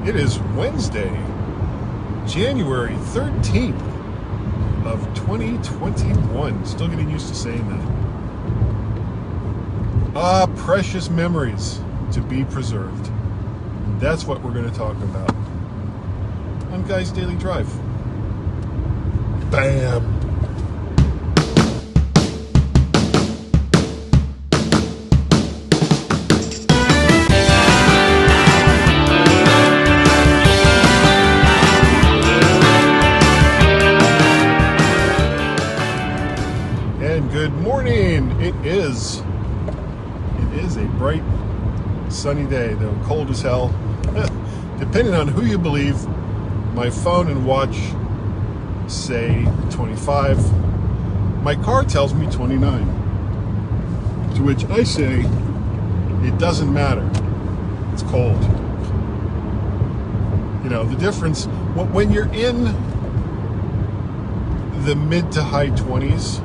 It is Wednesday, January 13th of 2021. Still getting used to saying that. Precious memories to be preserved. That's what we're going to talk about on Guy's Daily Drive. Bam! Good morning. It is a bright, sunny day, though cold as hell. Depending on who you believe, my phone and watch say 25. My car tells me 29. To which I say, it doesn't matter. It's cold. You know, the difference, when you're in the mid to high 20s,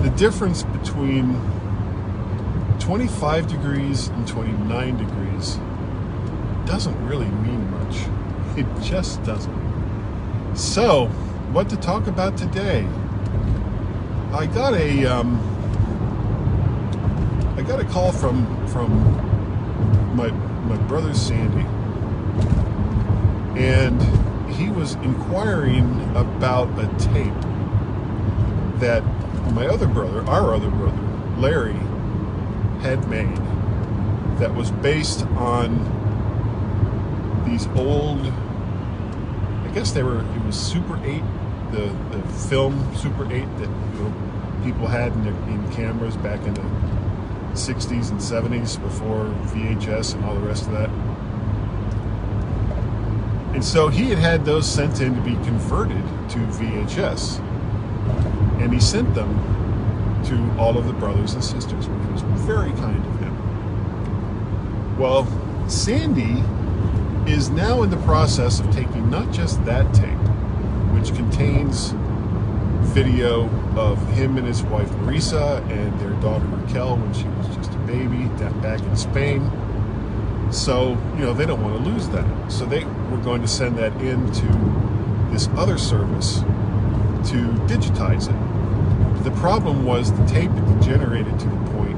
the difference between 25 degrees and 29 degrees doesn't really mean much. It just doesn't. So, what to talk about today? I got a call from my brother Sandy, and he was inquiring about a tape that our other brother, Larry, had made that was based on these old, I guess it was Super 8, the film Super 8 that people had in cameras back in the 60s and 70s before VHS and all the rest of that. And so he had those sent in to be converted to VHS. And he sent them to all of the brothers and sisters, which was very kind of him. Well, Sandy is now in the process of taking not just that tape, which contains video of him and his wife Marisa and their daughter Raquel when she was just a baby back in Spain. So, they don't want to lose that. So they were going to send that into this other service to digitize it. The problem was the tape had degenerated to the point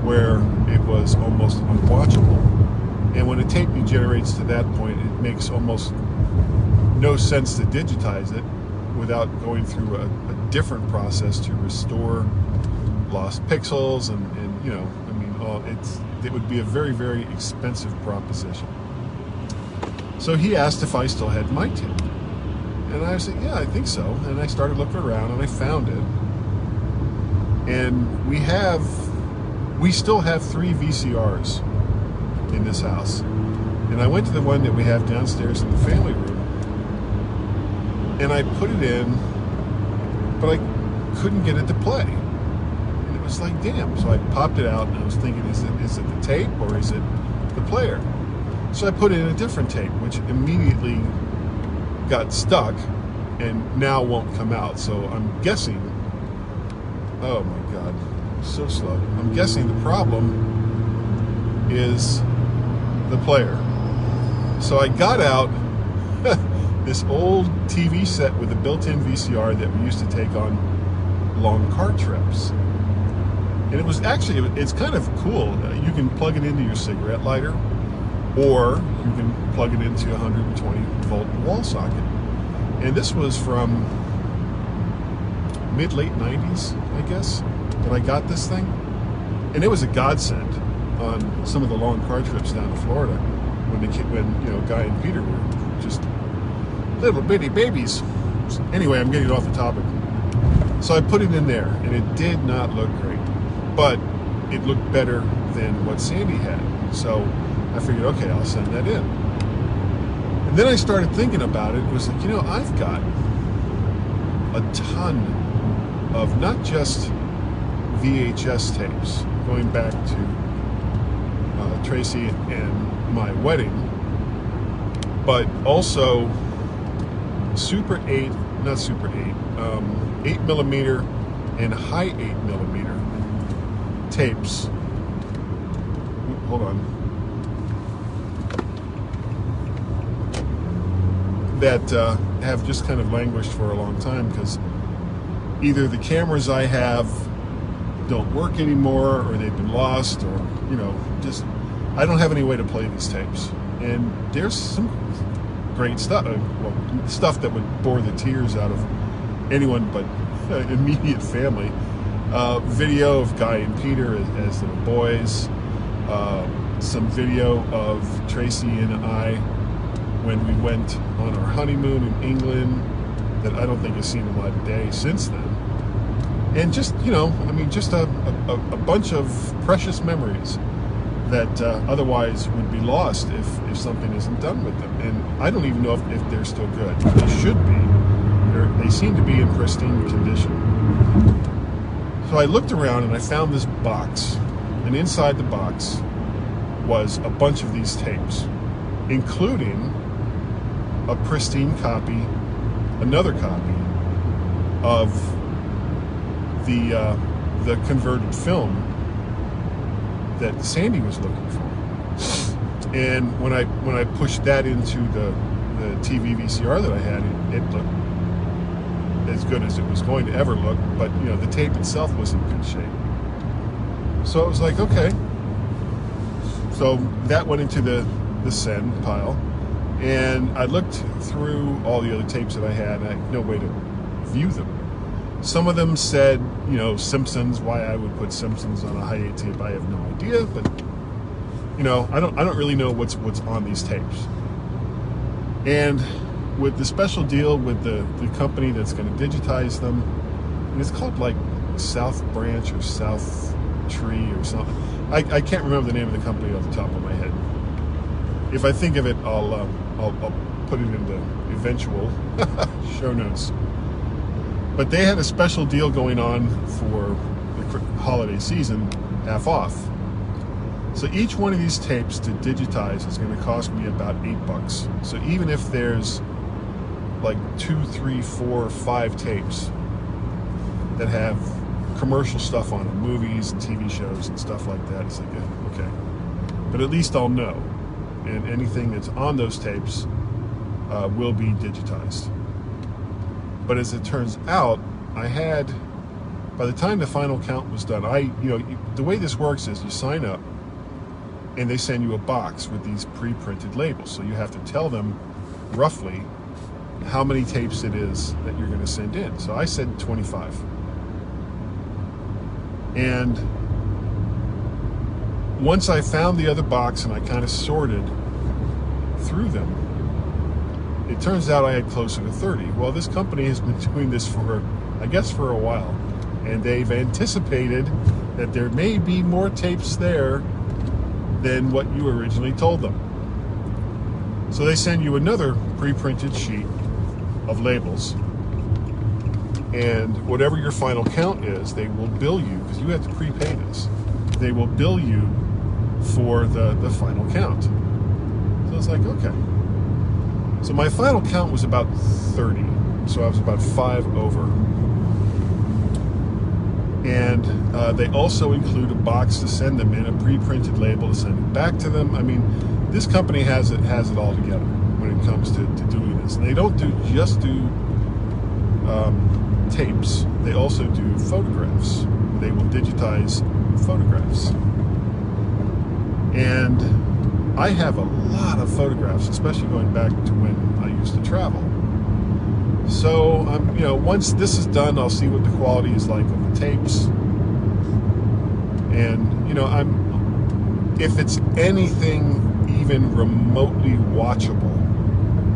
where it was almost unwatchable. And when a tape degenerates to that point, it makes almost no sense to digitize it without going through a different process to restore lost pixels it would be a very, very expensive proposition. So he asked if I still had my tape. And I said, yeah, I think so. And I started looking around and I found it. And we still have 3 VCRs in this house. And I went to the one that we have downstairs in the family room. And I put it in, but I couldn't get it to play. And it was like, damn. So I popped it out and I was thinking, is it the tape or is it the player? So I put in a different tape, which immediately got stuck and now won't come out. So I'm guessing, oh my God, so slow. I'm guessing the problem is the player. So I got out this old TV set with a built-in VCR that we used to take on long car trips. And it was it's kind of cool. You can plug it into your cigarette lighter, or you can plug it into a 120 volt wall socket. And this was from mid-late 90s, I guess, when I got this thing. And it was a godsend on some of the long car trips down to Florida when Guy and Peter were just little bitty babies. Anyway, I'm getting off the topic. So I put it in there, and it did not look great. But it looked better than what Sandy had. So I figured, okay, I'll send that in. And then I started thinking about it. It was like, I've got a ton of not just VHS tapes going back to Tracy and my wedding, but also 8mm and high 8mm tapes. Hold on. that have just kind of languished for a long time because either the cameras I have don't work anymore, or they've been lost, or just I don't have any way to play these tapes. And there's some great stuff, stuff that would bore the tears out of anyone but immediate family. Video of Guy and Peter as little boys. Some video of Tracy and I when we went on our honeymoon in England that I don't think has seen the light of day since then. And just, just a bunch of precious memories that otherwise would be lost if something isn't done with them. And I don't even know if they're still good. They should be. They seem to be in pristine condition. So I looked around and I found this box. And inside the box was a bunch of these tapes, including a pristine copy, another copy of the converted film that Sandy was looking for. And when I pushed that into the TV VCR that I had, it looked as good as it was going to ever look, but the tape itself was in good shape. So it was like, okay. So that went into the send pile, and I looked through all the other tapes that I had, and I had no way to view them. Some of them said, Simpsons. Why I would put Simpsons on a hi-8 tape, I have no idea. But I don't really know what's on these tapes. And with the special deal with the company that's going to digitize them, and it's called like South Branch or South Tree or something. I can't remember the name of the company off the top of my head. If I think of it, I'll put it in the eventual show notes. But they had a special deal going on for the holiday season, half off. So each one of these tapes to digitize is going to cost me about $8. So even if there's like 2, 3, 4, 5 tapes that have commercial stuff on them, movies and TV shows and stuff like that, it's like, okay. But at least I'll know. And anything that's on those tapes will be digitized. But as it turns out, by the time the final count was done, the way this works is you sign up and they send you a box with these pre-printed labels. So you have to tell them roughly how many tapes it is that you're going to send in. So I said 25. And once I found the other box and I kind of sorted through them, it turns out I had closer to 30. Well, this company has been doing this for a while. And they've anticipated that there may be more tapes there than what you originally told them. So they send you another pre-printed sheet of labels. And whatever your final count is, they will bill you, because you have to prepay this. They will bill you for the final count. So it's like, okay. So my final count was about 30. So I was about 5 over. And they also include a box to send them in, a pre-printed label to send it back to them. I mean, this company has it all together when it comes to doing this. And they don't just do tapes. They also do photographs. They will digitize photographs. And I have a lot of photographs, especially going back to when I used to travel. So, once this is done, I'll see what the quality is like of the tapes. And, if it's anything even remotely watchable,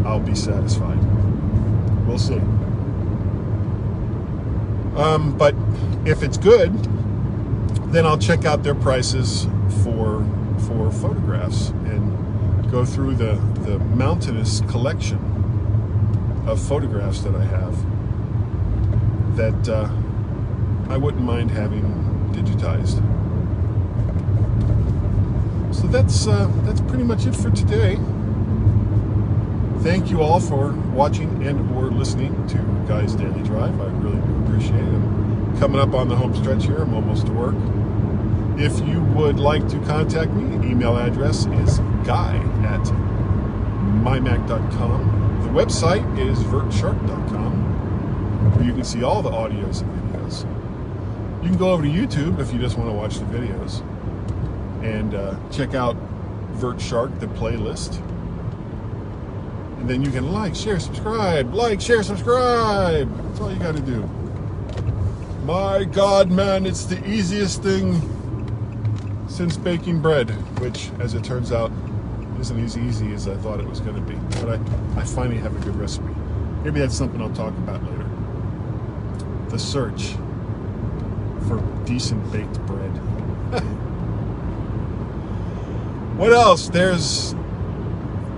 I'll be satisfied. We'll see. But if it's good, then I'll check out their prices for photographs and go through the mountainous collection of photographs that I have that I wouldn't mind having digitized. So that's pretty much it for today. Thank you all for watching and or listening to Guy's Daily Drive. I really do appreciate it. I'm coming up on the home stretch here. I'm almost to work. If you would like to contact me, email address is guy@mymac.com. The website is vertshark.com, where you can see all the audios and videos. You can go over to YouTube if you just want to watch the videos, and check out Vert Shark, the playlist. And then you can like, share, subscribe. That's all you got to do. My God, man, it's the easiest thing since baking bread, which, as it turns out, isn't as easy as I thought it was going to be. But I finally have a good recipe. Maybe that's something I'll talk about later. The search for decent baked bread. What else? There's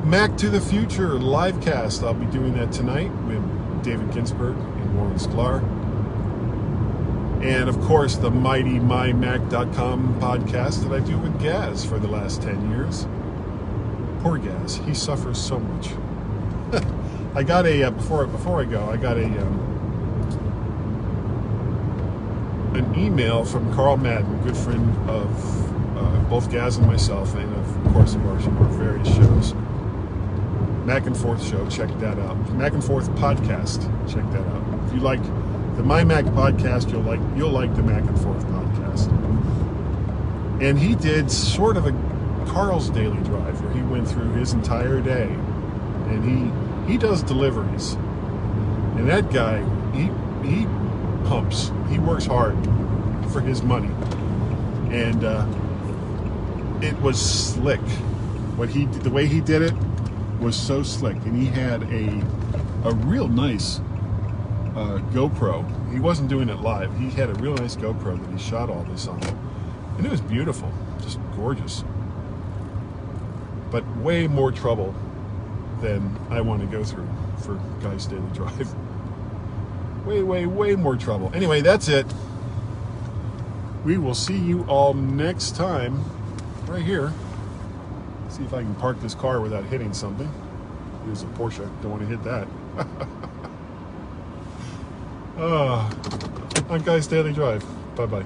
Mac to the Future livecast. I'll be doing that tonight with David Ginsburg and Warren Sklar. And of course, the mighty MyMac.com podcast that I do with Gaz for the last 10 years. Poor Gaz, he suffers so much. I got a before I go, I got an email from Carl Madden, good friend of both Gaz and myself, and of course of our various shows. Mac and Forth show, check that out. Mac and Forth podcast, check that out. If you like the MyMac podcast, you'll like the Mac and Forth podcast. And he did sort of a Carl's Daily Drive where he went through his entire day, and he does deliveries. And that guy, he pumps. He works hard for his money, and it was slick. The way he did it was so slick, and he had a real nice GoPro. He wasn't doing it live. He had a real nice GoPro that he shot all this on, and it was beautiful, just gorgeous. But way more trouble than I want to go through for Guy's Daily Drive. Way more trouble. Anyway, that's it. We will see you all next time, right here. See if I can park this car without hitting something. Here's a Porsche. Don't want to hit that. On Guy's Daily Drive. Bye-bye.